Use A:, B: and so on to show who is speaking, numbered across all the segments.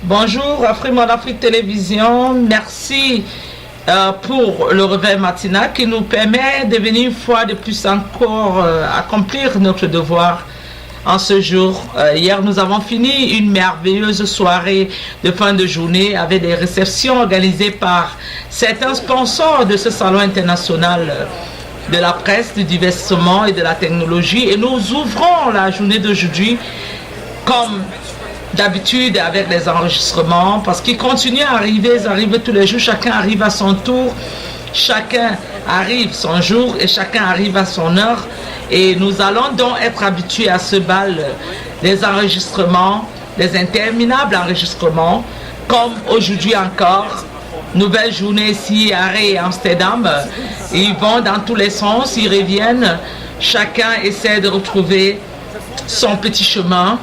A: Bonjour, Afrique Mon Afrique Télévision, merci pour le réveil matinal qui nous permet de venir une fois de plus encore accomplir notre devoir en ce jour. Hier, nous avons fini une merveilleuse soirée de fin de journée avec des réceptions organisées par certains sponsors de ce salon international de la presse, du divertissement et de la technologie. Et nous ouvrons la journée d'aujourd'hui comme d'habitude avec les enregistrements parce qu'ils continuent à arriver, ils arrivent tous les jours, chacun arrive à son tour, chacun arrive son jour et chacun arrive à son heure. Et nous allons donc être habitués à ce bal des enregistrements, des interminables enregistrements, comme aujourd'hui encore. Nouvelle journée ici à Arrêt et Amsterdam. Ils vont dans tous les sens, ils reviennent. Chacun essaie de retrouver son petit chemin.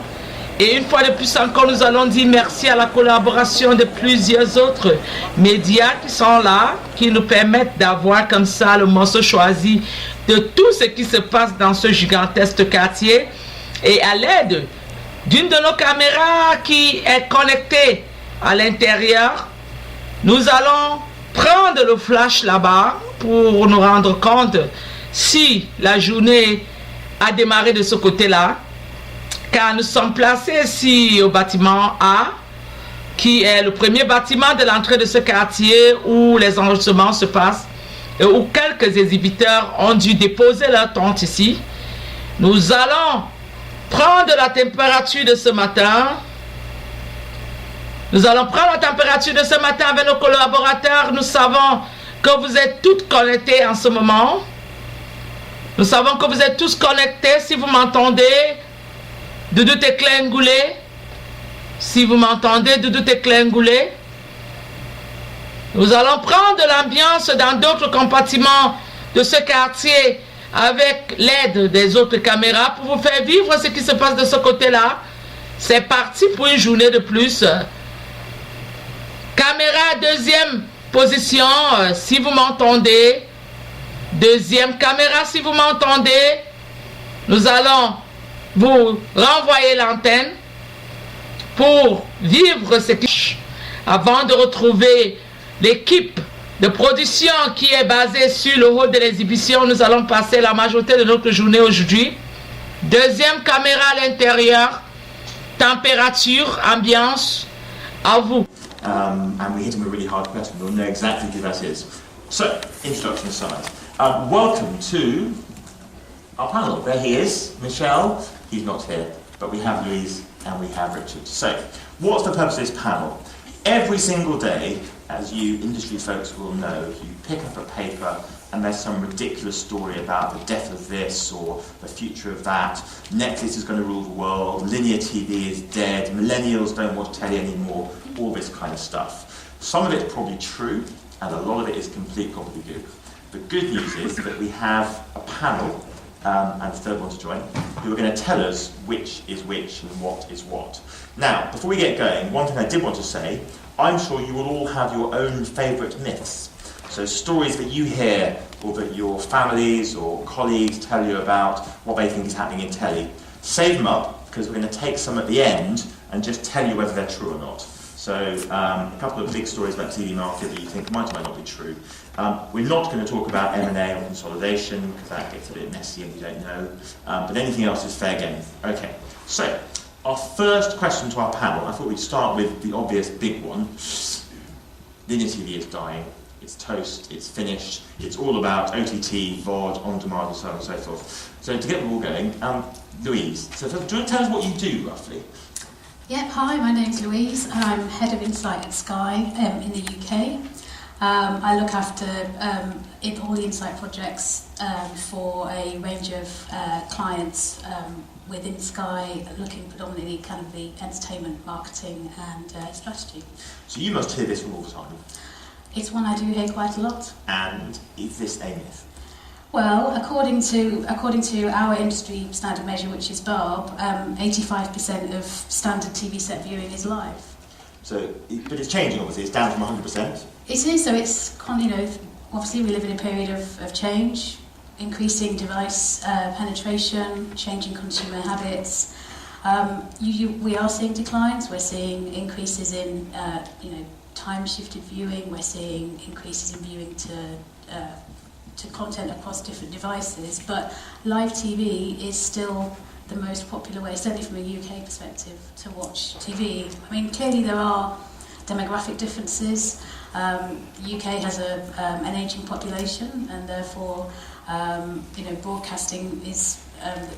A: Et une fois de plus encore, nous allons dire merci à la collaboration de plusieurs autres médias qui sont là, qui nous permettent d'avoir comme ça le morceau choisi de tout ce qui se passe dans ce gigantesque quartier. Et à l'aide d'une de nos caméras qui est connectée à l'intérieur, nous allons prendre le flash là-bas pour nous rendre compte si la journée a démarré de ce côté-là. Car nous sommes placés ici au bâtiment A, qui est le premier bâtiment de l'entrée de ce quartier où les enregistrements se passent et où quelques exhibiteurs ont dû déposer leur tente ici. Nous allons prendre la température de ce matin. Nous allons prendre la température de ce matin avec nos collaborateurs. Nous savons que vous êtes toutes connectées en ce moment. Nous savons que vous êtes tous connectés. Si vous m'entendez, Doudou Teklengoulé, si vous m'entendez, Doudou Teklengoulé. Nous allons prendre l'ambiance dans d'autres compartiments de ce quartier avec l'aide des autres caméras pour vous faire vivre ce qui se passe de ce côté-là. C'est parti pour une journée de plus. Caméra deuxième position, si vous m'entendez. Deuxième caméra, si vous m'entendez. Nous allons vous renvoyer l'antenne pour vivre ce qui... Avant de retrouver l'équipe de production qui est basée sur le hall de l'exhibition, nous allons passer la majorité de notre journée aujourd'hui. Deuxième caméra à l'intérieur, température, ambiance, à vous.
B: And we hit him a really hard question. We'll know exactly who that is. So, introduction aside, welcome to our panel. There he is, Michelle. He's not here, but we have Louise and we have Richard. So, what's the purpose of this panel? Every single day, as you industry folks will know, you pick up a paper and there's some ridiculous story about the death of this or the future of that. Netflix is going to rule the world, linear TV is dead, millennials don't watch telly anymore, all this kind of stuff. Some of it's probably true, and a lot of it is complete gobbledygook. The good news is that we have a panel, and the third one to join, who are going to tell us which is which and what is what. Now, before we get going, one thing I did want to say, I'm sure you will all have your own favourite myths. So stories that you hear or that your families or colleagues tell you about what they think is happening in telly. Save them up, because we're going to take some at the end and just tell you whether they're true or not. So a couple of big stories about the TV market that you think might or might not be true. We're not going to talk about M&A or consolidation, because that gets a bit messy and we don't know. But anything else is fair game. Okay, so our first question to our panel, I thought we'd start with the obvious big one. Linear TV is dying. It's toast, it's finished, it's all about OTT, VOD, on-demand, and so on and so forth. So to get them all going, Louise, so do you want to tell us what you do, roughly?
C: Yep, hi, my name's Louise, and I'm Head of Insight at Sky in the UK. I look after all the Insight projects for a range of clients within Sky, looking predominantly kind of the entertainment, marketing and strategy.
B: So you must hear this all the time.
C: It's one I do hear quite a lot.
B: And is this a myth?
C: Well, according to our industry standard measure, which is BARB, 85% of standard TV set viewing is live.
B: So, but it's changing obviously, it's down from 100%.
C: It is, so it's, obviously we live in a period of change, increasing device penetration, changing consumer habits. We are seeing declines, we're seeing increases in, time-shifted viewing, we're seeing increases in viewing to content across different devices, but live TV is still the most popular way, certainly from a UK perspective, to watch TV. I mean, clearly there are demographic differences. UK has an ageing population, and therefore, broadcasting is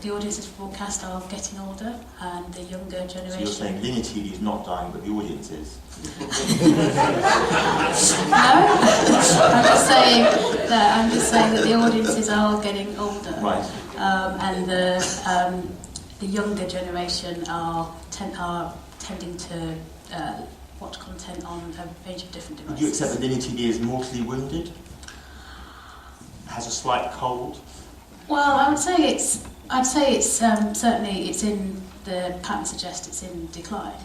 C: the audiences for broadcast are getting older, and the younger generation.
B: So you're saying linear TV is not dying, but the audience is?
C: No, I'm just saying that the audiences are getting older,
B: right?
C: And the younger generation are tending to watch content on a range of different devices.
B: Would you accept that linear TV is mortally wounded? Has a slight cold?
C: Well, I'd say it's certainly it's in the pattern suggests it's in decline.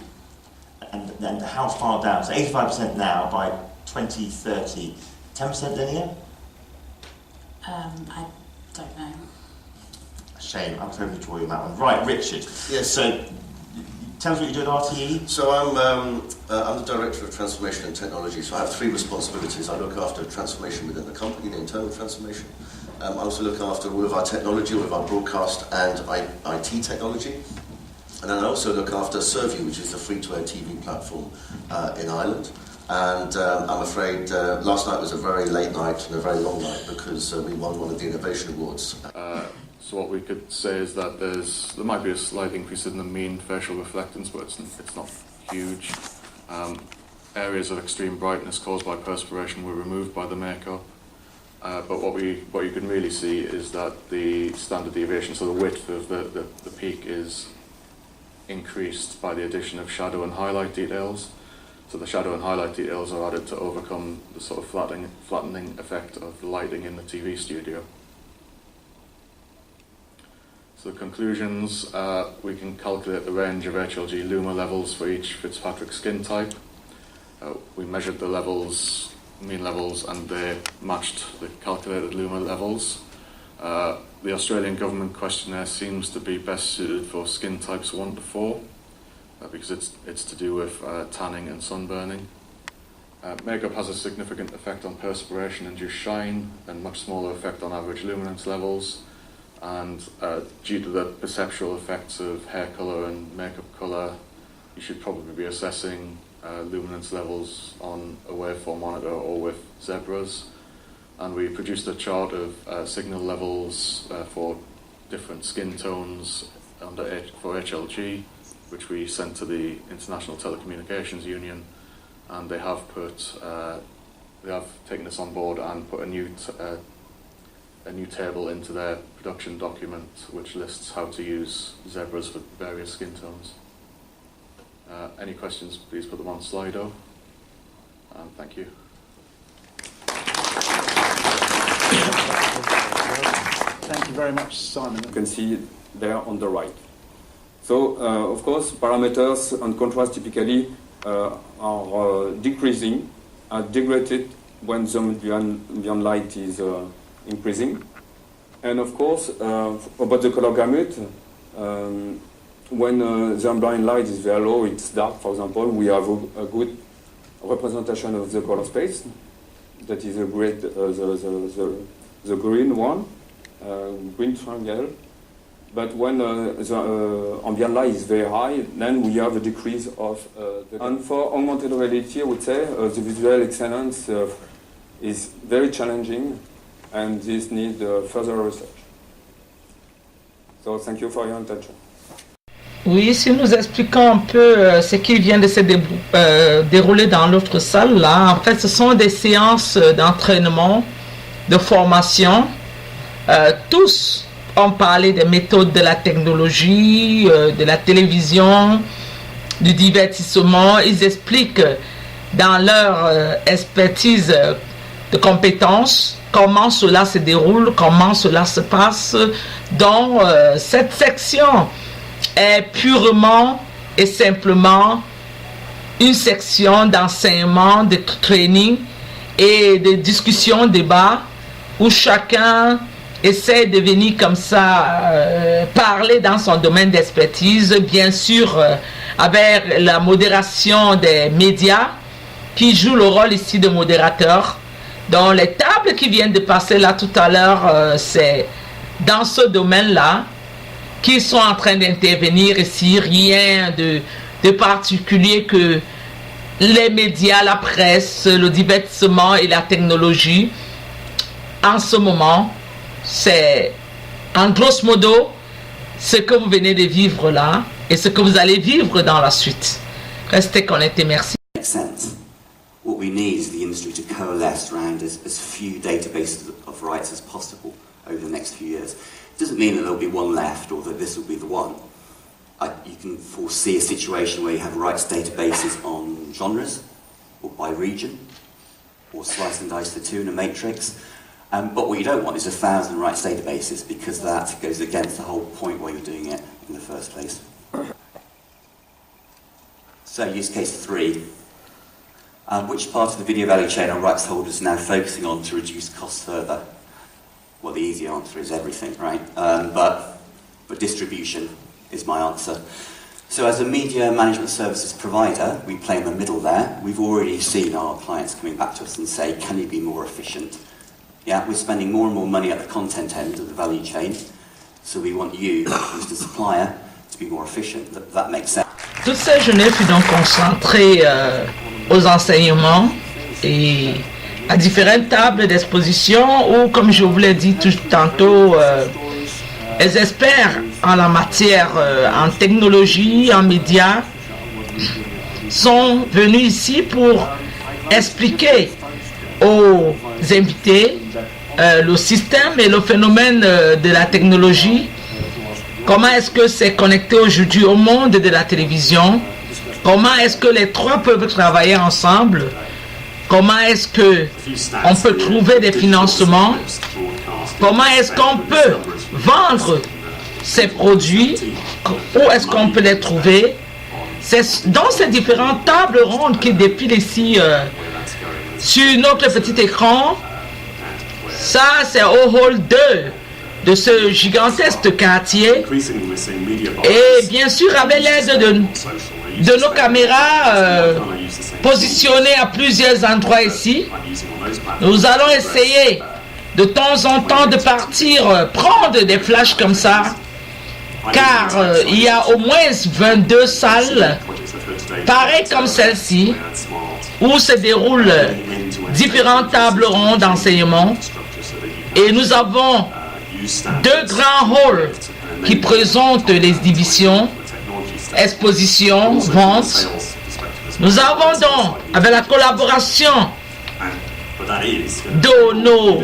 B: And how far down? So 85% now, by 2030, 10% linear?
C: I don't know.
B: Shame, I was hoping to draw you on that one. Right, Richard.
D: Yes.
B: So, tell us what you do at RTE.
D: So I'm the Director of Transformation and Technology, so I have three responsibilities. I look after transformation within the company, the internal transformation. I also look after all of our technology, all of our broadcast and IT technology. And then I also look after Serview, which is the free-to-air TV platform in Ireland. And I'm afraid last night was a very late night and a very long night because we won one of the Innovation Awards.
E: So what we could say is that there might be a slight increase in the mean facial reflectance, but it's not huge. Areas of extreme brightness caused by perspiration were removed by the makeup. But what you can really see is that the standard deviation, so the width of the peak, is increased by the addition of shadow and highlight details. So the shadow and highlight details are added to overcome the sort of flattening effect of the lighting in the TV studio. So the conclusions, we can calculate the range of HLG Luma levels for each Fitzpatrick skin type. We measured the levels, mean levels, and they matched the calculated Luma levels. The Australian government questionnaire seems to be best suited for skin types 1 to 4 because it's to do with tanning and sunburning. Makeup has a significant effect on perspiration-induced shine and much smaller effect on average luminance levels. And due to the perceptual effects of hair colour and makeup colour, you should probably be assessing luminance levels on a waveform monitor or with zebras. And we produced a chart of signal levels for different skin tones for HLG, which we sent to the International Telecommunications Union, and they have taken this on board and put a new table into their production document, which lists how to use zebras for various skin tones. Any questions? Please put them on Slido. And thank you.
F: Thank you very much, Simon.
G: You can see there on the right. So, of course, parameters and contrast typically are decreasing, are degraded when the ambient light is increasing. And of course, about the color gamut, when the ambient light is very low, it's dark, for example, we have a good representation of the color space. That is a great, the green one, green triangle. But when the ambient light is very high, then we have a decrease of the... And for augmented reality, I would say the visual excellence is very challenging, and this needs further research. So thank you for your attention.
A: Oui, si nous expliquons un peu ce qui vient de se dérouler dans l'autre salle, là, en fait, ce sont des séances d'entraînement, de formation. Tous ont parlé des méthodes de la technologie, de la télévision, du divertissement. Ils expliquent dans leur expertise de compétences comment cela se déroule, comment cela se passe dans cette section. Est purement et simplement une section d'enseignement, de training et de discussion, débat, où chacun essaie de venir comme ça parler dans son domaine d'expertise, bien sûr avec la modération des médias qui jouent le rôle ici de modérateur. Donc les tables qui viennent de passer là tout à l'heure, c'est dans ce domaine-là qui sont en train d'intervenir ici, rien de particulier que les médias, la presse, le divertissement et la technologie. En ce moment, c'est en grosso modo ce que vous venez de vivre là et ce que vous allez vivre dans la suite. Restez connectés, merci.
H: What we need is the industry to coalesce around as few databases of rights as possible over the next few years. It doesn't mean that there'll be one left or that this will be the one. You can foresee a situation where you have rights databases on genres or by region or slice and dice the two in a matrix. But what you don't want is 1,000 rights databases because that goes against the whole point why you're doing it in the first place. So use case 3. Which part of the video value chain are rights holders now focusing on to reduce costs further? Well, the easy answer is everything, right? But distribution is my answer. So as a media management services provider, we play in the middle there. We've already seen our clients coming back to us and say, can you be more efficient? Yeah, we're spending more and more money at the content end of the value chain. So we want you, as the supplier, to be more efficient. That makes sense.
A: Toute cette journée fut donc concentrée aux enseignements et à différentes tables d'exposition où, comme je vous l'ai dit tout tantôt, les experts en la matière, en technologie, en médias, sont venus ici pour expliquer aux invités le système et le phénomène de la technologie. Comment est-ce que c'est connecté aujourd'hui au monde de la télévision? Comment est-ce que les trois peuvent travailler ensemble? Comment est-ce qu'on peut trouver des financements? Comment est-ce qu'on peut vendre ces produits? Où est-ce qu'on peut les trouver? C'est dans ces différentes tables rondes qui défilent ici sur notre petit écran. Ça, c'est au hall 2 de ce gigantesque quartier. Et bien sûr, avec l'aide de nos caméras positionnées à plusieurs endroits ici, nous allons essayer de temps en temps de partir prendre des flashs comme ça, car il y a au moins 22 salles pareilles comme celle-ci où se déroulent différentes tables rondes d'enseignement, et nous avons 2 grands halls qui présentent les divisions, expositions, ventes. Nous avons donc, avec la collaboration de nos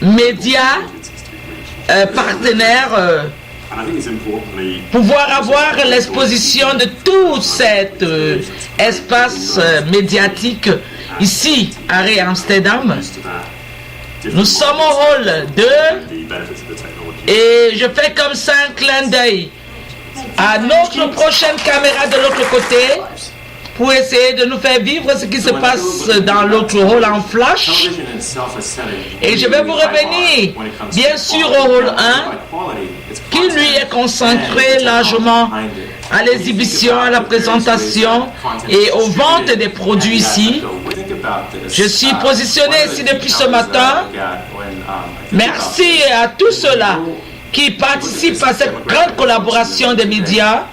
A: médias partenaires, pouvoir avoir l'exposition de tout cet espace médiatique ici à Amsterdam. Nous sommes au hall 2 et je fais comme ça un clin d'œil à notre prochaine caméra de l'autre côté pour essayer de nous faire vivre ce qui se passe dans l'autre hall en flash. Et je vais vous revenir, bien sûr, au hall 1, qui lui est consacré largement à l'exhibition, à la présentation et aux ventes des produits ici. Je suis positionné ici depuis ce matin. Merci à tous ceux-là qui participent à cette grande collaboration des médias.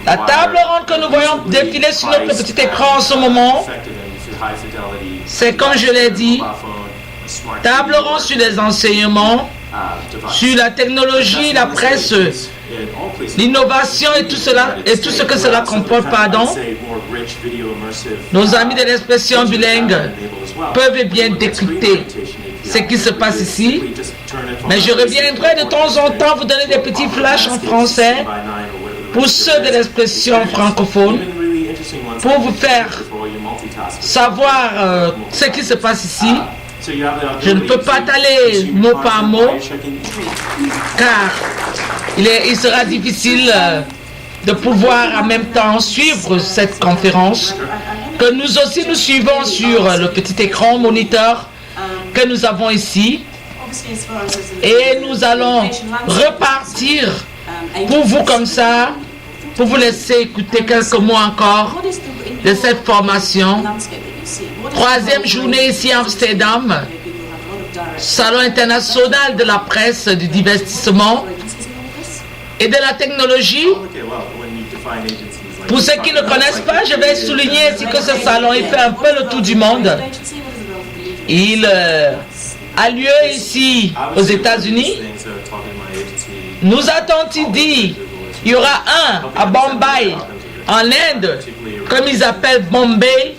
A: La table ronde que nous voyons défiler sur notre petit écran en ce moment, c'est comme je l'ai dit, table ronde sur les enseignements, sur la technologie, la presse, l'innovation et tout cela, et tout ce que cela comporte, pardon. Nos amis de l'expression bilingue peuvent bien décrypter ce qui se passe ici, mais je reviendrai de temps en temps vous donner des petits flashs en français pour ceux de l'expression francophone, pour vous faire savoir ce qui se passe ici. Je ne peux pas t'aller mot par mot, car il sera difficile de pouvoir en même temps suivre cette conférence, que nous aussi nous suivons sur le petit écran moniteur que nous avons ici, et nous allons repartir pour vous comme ça, pour vous laisser écouter quelques mots encore de cette formation. Troisième journée ici à Amsterdam, Salon international de la presse, du divertissement et de la technologie. Pour ceux qui ne connaissent pas, je vais souligner ici que ce salon il fait un peu le tour du monde. Il a lieu ici aux États-Unis. Nous a-t-on dit, il y aura un à Bombay, en Inde, comme ils appellent Bombay,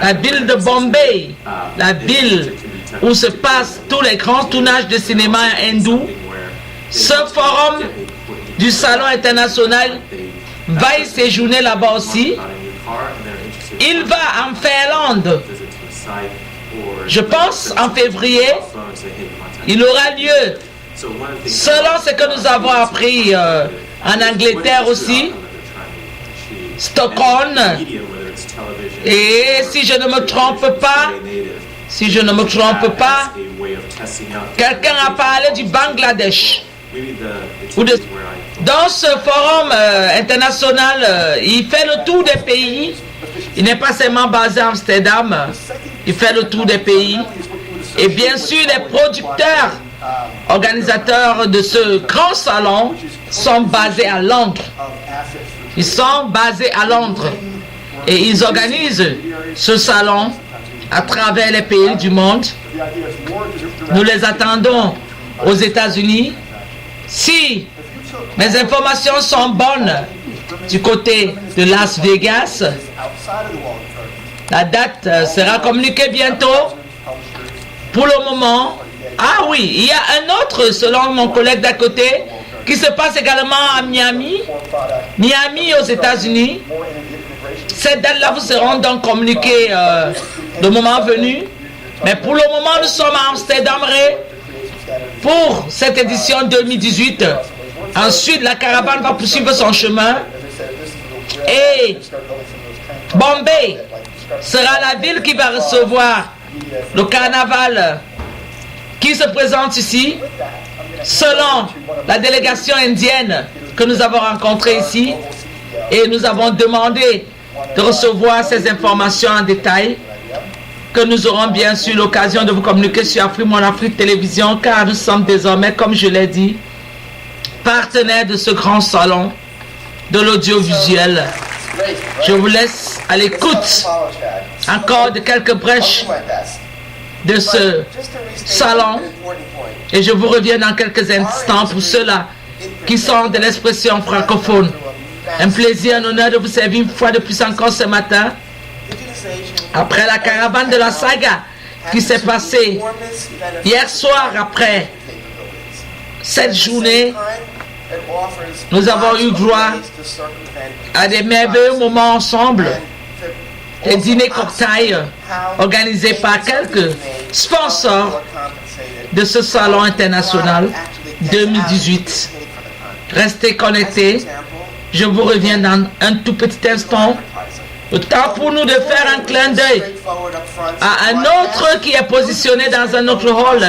A: la ville de Bombay, la ville où se passent tous les grands tournages de cinéma hindou. Ce forum du Salon international va y séjourner là-bas aussi. Il va en Finlande. Je pense en février, il aura lieu, selon ce que nous avons appris en Angleterre aussi, Stockholm, et si je ne me trompe pas, quelqu'un a parlé du Bangladesh. Dans ce forum international, il fait le tour des pays. Il n'est pas seulement basé à Amsterdam, il fait le tour des pays. Et bien sûr, les producteurs, organisateurs de ce grand salon sont basés à Londres. Ils sont basés à Londres. Et ils organisent ce salon à travers les pays du monde. Nous les attendons aux États-Unis. Si mes informations sont bonnes du côté de Las Vegas, la date sera communiquée bientôt. Pour le moment, ah oui, il y a un autre, selon mon collègue d'à côté, qui se passe également à Miami aux États-Unis. Ces dates-là vous seront donc communiquées le moment venu. Mais pour le moment, nous sommes à Amsterdam pour cette édition 2018. Ensuite, la caravane va poursuivre son chemin. Et Bombay sera la ville qui va recevoir le carnaval qui se présente ici, selon la délégation indienne que nous avons rencontrée ici. Et nous avons demandé de recevoir ces informations en détail, que nous aurons bien sûr l'occasion de vous communiquer sur Afrique Télévision, car nous sommes désormais, comme je l'ai dit, partenaires de ce grand salon de l'audiovisuel. Je vous laisse à l'écoute encore de quelques brèches de ce salon et je vous reviens dans quelques instants pour ceux-là qui sont de l'expression francophone. Un plaisir, un honneur de vous servir une fois de plus encore ce matin. Après la caravane de la saga qui s'est passée hier soir, après cette journée, nous avons eu droit à des merveilleux moments ensemble, des dîners cocktails organisés par quelques sponsors de ce salon international 2018. Restez connectés Je vous reviens dans un tout petit instant. Le temps pour nous de faire un clin d'œil à un autre qui est positionné dans un autre rôle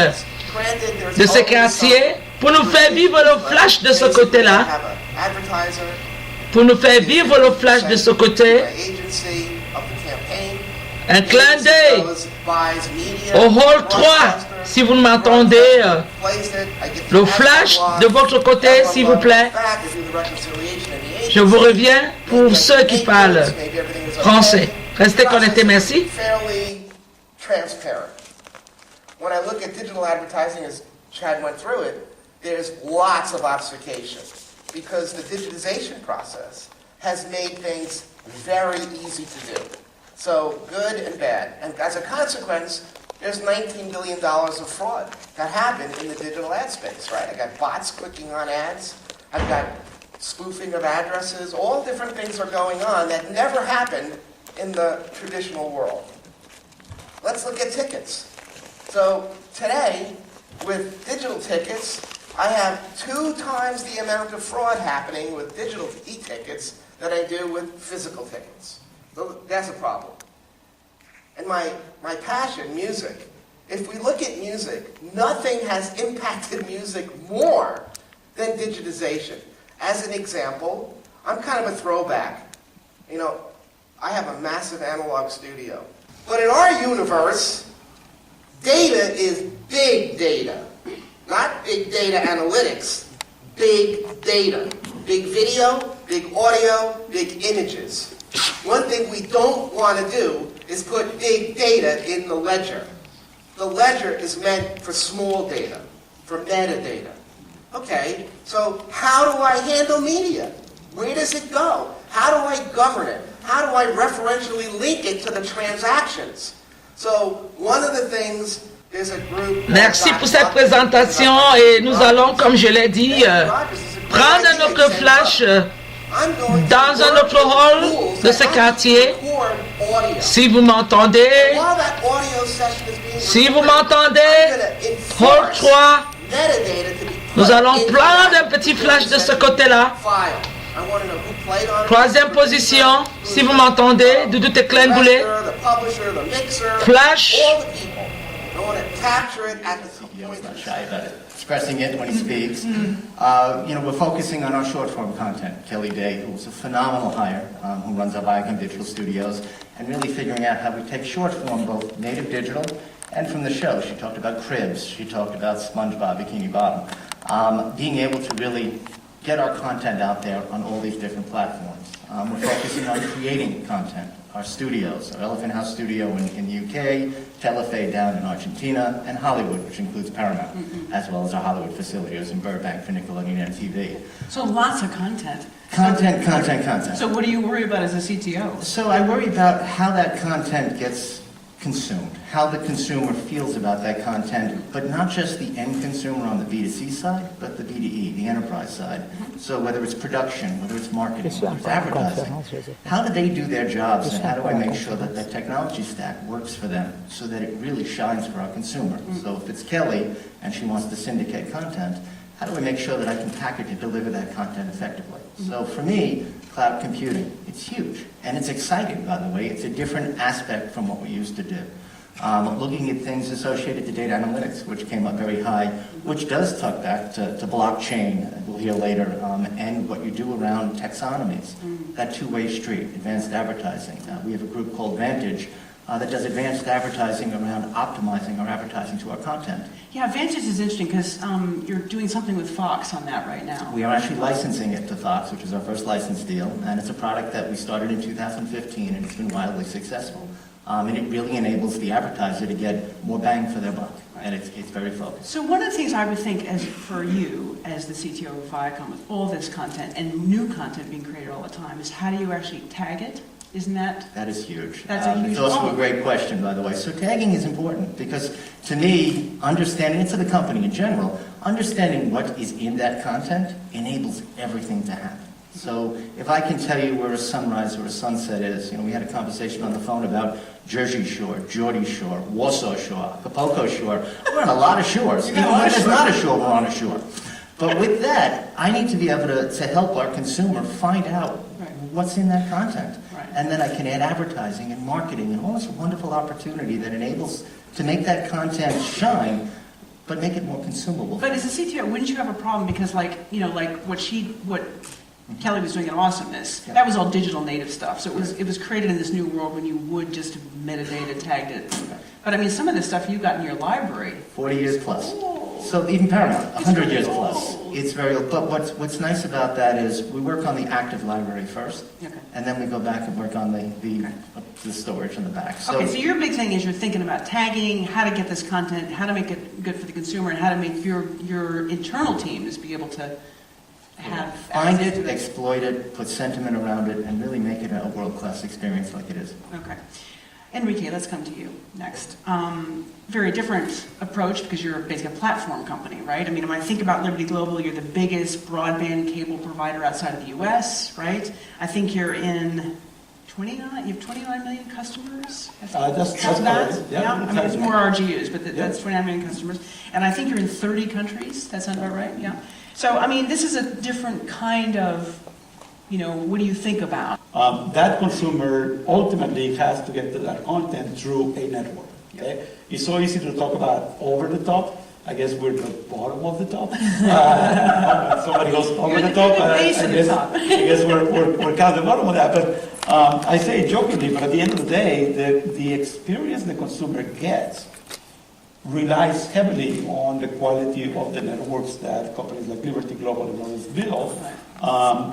A: de ce quartier pour nous faire vivre le flash de ce côté-là. Pour nous faire vivre le flash de ce côté. Un clin d'œil au hall 3, si vous m'entendez. Le flash de votre côté, s'il vous plaît. Je vous reviens pour ceux qui parlent français. Restez connectés, merci.
I: When I look at digital advertising, as Chad went through it, there's lots of obfuscation because the digitization process has made things very easy to do. So good and bad. And as a consequence, there's $19 billion of fraud that happened in the digital ad space, right? I got bots clicking on ads. I've got spoofing of addresses. All different things are going on that never happened in the traditional world. Let's look at tickets. So today, with digital tickets, I have 2 times the amount of fraud happening with digital e-tickets that I do with physical tickets. So that's a problem. And my passion, music. If we look at music, nothing has impacted music more than digitization. As an example, I'm kind of a throwback. You know, I have a massive analog studio. But in our universe, data is big data. Not big data analytics, big data. Big video, big audio, big images. One thing we don't want to do is put big data in the ledger. The ledger is meant for small data, for metadata. Okay, so how do I handle media? Where does it go? How do I govern it? How do I referentially link it to the transactions? So one of the things, there's a group...
A: Merci pour cette présentation et nous allons, comme je l'ai dit, prendre notre flash dans un autre hall de ce quartier. Si vous m'entendez, hall 3, nous allons prendre un petit flash de ce côté-là. Troisième position, si vous m'entendez, Doudou Teclen Boulay. Flash.
J: Expressing it when he speaks. We're focusing on our short-form content. Kelly Day, who's a phenomenal hire, who runs our Viacom Digital Studios, and really figuring out how we take short-form, both native digital and from the show. She talked about Cribs. She talked about SpongeBob, Bikini Bottom. Being able to really get our content out there on all these different platforms. We're focusing on creating content. Our studios, our Elephant House studio in the UK, Telefe down in Argentina, and Hollywood, which includes Paramount, as well as our Hollywood facilities in Burbank for Nickelodeon and TV.
K: So lots of content.
J: Content.
K: So what do you worry about as a CTO?
J: So I worry about how that content gets consumed, how the consumer feels about that content, but not just the end consumer on the B2C side, but the B2E, the enterprise side. So whether it's production, whether it's marketing, whether it's advertising, how do they do their jobs, and how do I make sure that that technology stack works for them so that it really shines for our consumer? So if it's Kelly and she wants to syndicate content, how do I make sure that I can package and deliver that content effectively? So for me, cloud computing, it's huge. And it's exciting, by the way. It's a different aspect from what we used to do. Looking at things associated to data analytics, which came up very high, which does tuck back to blockchain, we'll hear later, and what you do around taxonomies, that two-way street, advanced advertising. We have a group called Vantage that does advanced advertising around optimizing our advertising to our content.
K: Yeah, Vantage is interesting because you're doing something with Fox on that right now.
J: We are actually licensing it to Fox, which is our first license deal, and it's a product that we started in 2015, and it's been wildly successful. And it really enables the advertiser to get more bang for their buck, and it's very focused.
K: So one of the things I would think as for you, as the CTO of Viacom, with all this content and new content being created all the time, is how do you actually tag it? Isn't that?
J: That is huge.
K: That's a huge
J: It's also
K: problem.
J: a great question, by the way. So tagging is important because, to me, understanding, and to the company in general, understanding what is in that content enables everything to happen. So if I can tell you where a sunrise or a sunset is, we had a conversation on the phone about Jersey Shore, Geordie Shore, Warsaw Shore, Acapulco Shore. We're on a lot of shores. Even when there's not a shore, we're on a shore. But with that, I need to be able to help our consumer find out what's in that content.
K: Right.
J: And then I can add advertising and marketing and all this wonderful opportunity that enables to make that content shine, but make it more consumable.
K: But as a CTO, wouldn't you have a problem? Because like what Kelly was doing at Awesomeness, that was all digital native stuff. So it was created in this new world when you would just have metadata tagged it. But I mean, some of the stuff you got in your library.
J: 40 years plus. So even Paramount, 100 years plus. It's very, but what's nice about that is we work on the active library first, and then we go back and work on the storage in the back. So,
K: okay, so your big thing is you're thinking about tagging, how to get this content, how to make it good for the consumer, and how to make your internal teams be able to have
J: find it, exploit it, put sentiment around it, and really make it a world-class experience like it is.
K: Okay. Enrique, let's come to you next. Very different approach because you're basically a platform company, right? I mean, when I think about Liberty Global, you're the biggest broadband cable provider outside of the U.S., right? I think you're in 29, you have 29 million customers?
F: That's
K: that?
F: yeah.
K: I mean, it's more RGUs, but that's 29 million customers. And I think you're in 30 countries. That sounds about right? Yeah. So, I mean, this is a different kind of, what do you think about?
F: That consumer ultimately has to get to that content through a network. Okay? It's so easy to talk about over the top. I guess we're the bottom of the top. Somebody goes over the top. I guess we're kind of the bottom of that. But I say it jokingly, but at the end of the day, the experience the consumer gets relies heavily on the quality of the networks that companies like Liberty Global and others build.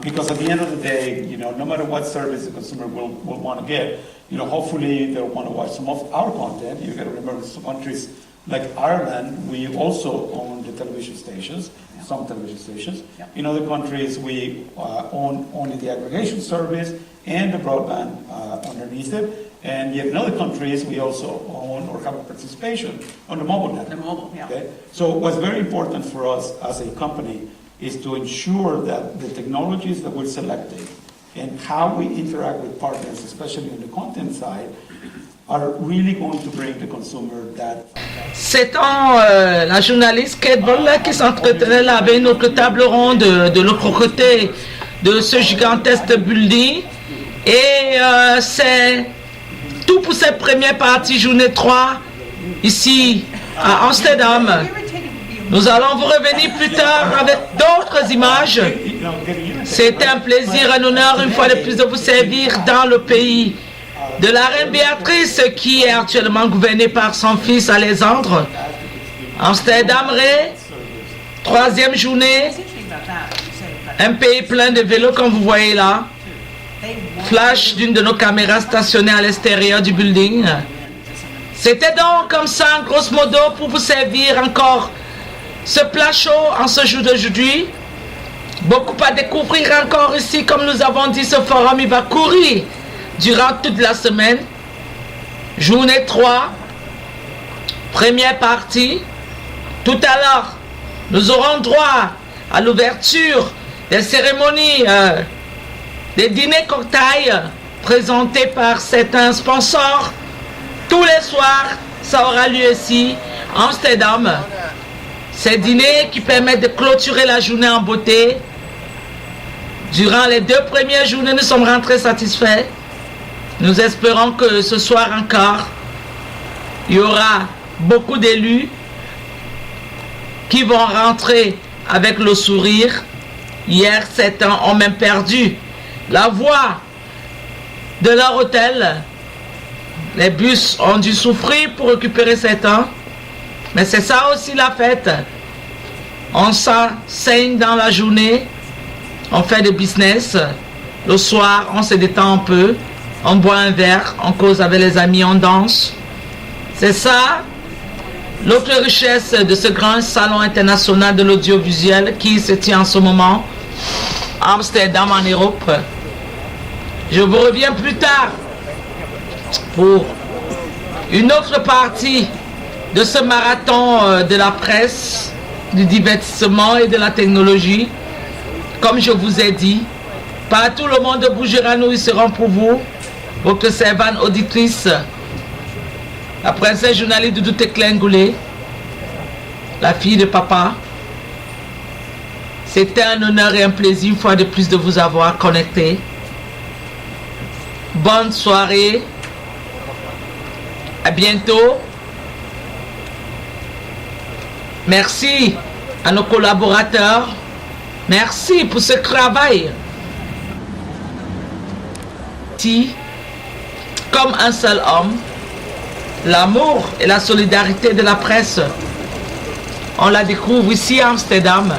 F: Because at the end of the day, no matter what service the consumer will want to get, hopefully they'll want to watch some of our content. You got to remember, some countries like Ireland, we also own the television stations, some television stations. In other countries, we own only the aggregation service and the broadband underneath it. And yet in other countries, we also own or have a participation on the mobile network.
K: The mobile, yeah.
F: Okay? So what's very important for us as a company is to ensure that the technologies that we're selecting and how we interact with partners, especially on the content side, are really going to bring the consumer that.
A: C'est la journaliste Kate Bolla qui s'entretenait là avec notre table ronde de l'autre côté de ce gigantesque building. Et c'est tout pour cette première partie, journée 3, ici à Amsterdam. Nous allons vous revenir plus tard avec d'autres images. C'est un plaisir, un honneur une fois de plus de vous servir dans le pays de la reine Béatrice qui est actuellement gouvernée par son fils Alexandre. Amsterdam, troisième journée. Un pays plein de vélos comme vous voyez là. Flash d'une de nos caméras stationnées à l'extérieur du building. C'était donc comme ça, grosso modo, pour vous servir encore ce plat chaud en ce jour d'aujourd'hui. Beaucoup à découvrir encore ici, comme nous avons dit, ce forum il va courir durant toute la semaine. Journée 3, première partie. Tout à l'heure, nous aurons droit à l'ouverture des cérémonies, des dîners cocktails présentés par certains sponsors. Tous les soirs, ça aura lieu ici, à Amsterdam. Ces dîners qui permettent de clôturer la journée en beauté. Durant les 2 premières journées, nous sommes rentrés satisfaits. Nous espérons que ce soir encore, il y aura beaucoup d'élus qui vont rentrer avec le sourire. Hier, certains ont même perdu la voie de leur hôtel. Les bus ont dû souffrir pour récupérer certains. Mais c'est ça aussi la fête. On s'enseigne dans la journée, on fait du business. Le soir, on se détend un peu, on boit un verre, on cause avec les amis, on danse. C'est ça l'autre richesse de ce grand salon international de l'audiovisuel qui se tient en ce moment à Amsterdam en Europe. Je vous reviens plus tard pour une autre partie de ce marathon de la presse, du divertissement et de la technologie. Comme je vous ai dit, partout le monde bougera, nous y serons pour vous, votre servante auditrice, la princesse journaliste Doudou Tekle Ngoulé, la fille de papa. C'était un honneur et un plaisir, une fois de plus, de vous avoir connecté. Bonne soirée. À bientôt. Merci à nos collaborateurs. Merci pour ce travail. Si, comme un seul homme, l'amour et la solidarité de la presse, on la découvre ici à Amsterdam.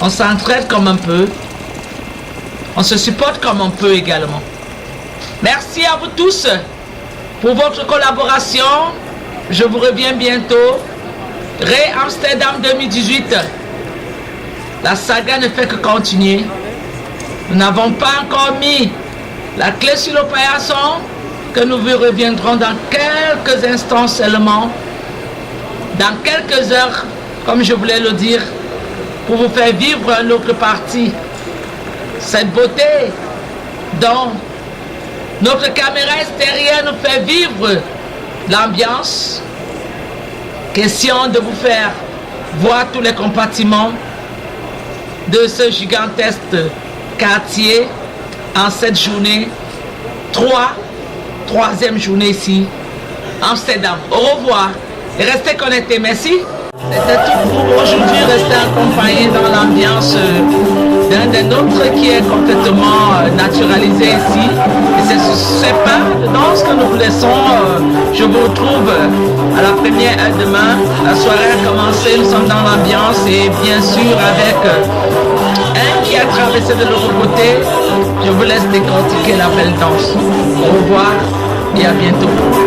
A: On s'entraide comme on peut. On se supporte comme on peut également. Merci à vous tous pour votre collaboration. Je vous reviens bientôt. Amsterdam 2018. La saga ne fait que continuer. Nous n'avons pas encore mis la clé sur le paillasson, que nous vous reviendrons dans quelques instants seulement, dans quelques heures, comme je voulais le dire, pour vous faire vivre un autre parti. Cette beauté dont notre caméra extérieure nous fait vivre l'ambiance. Question de vous faire voir tous les compartiments de ce gigantesque quartier en cette journée, troisième journée ici, Amsterdam. Au revoir et restez connectés. Merci. C'était tout pour aujourd'hui. Restez accompagnés dans l'ambiance d'un des nôtres qui est complètement naturalisé ici. Et c'est sur ces pas de danse que nous vous laissons. Je vous retrouve à la première heure demain. La soirée a commencé, nous sommes dans l'ambiance et bien sûr avec un qui a traversé de l'autre côté. Je vous laisse décortiquer la belle danse. Au revoir et à bientôt.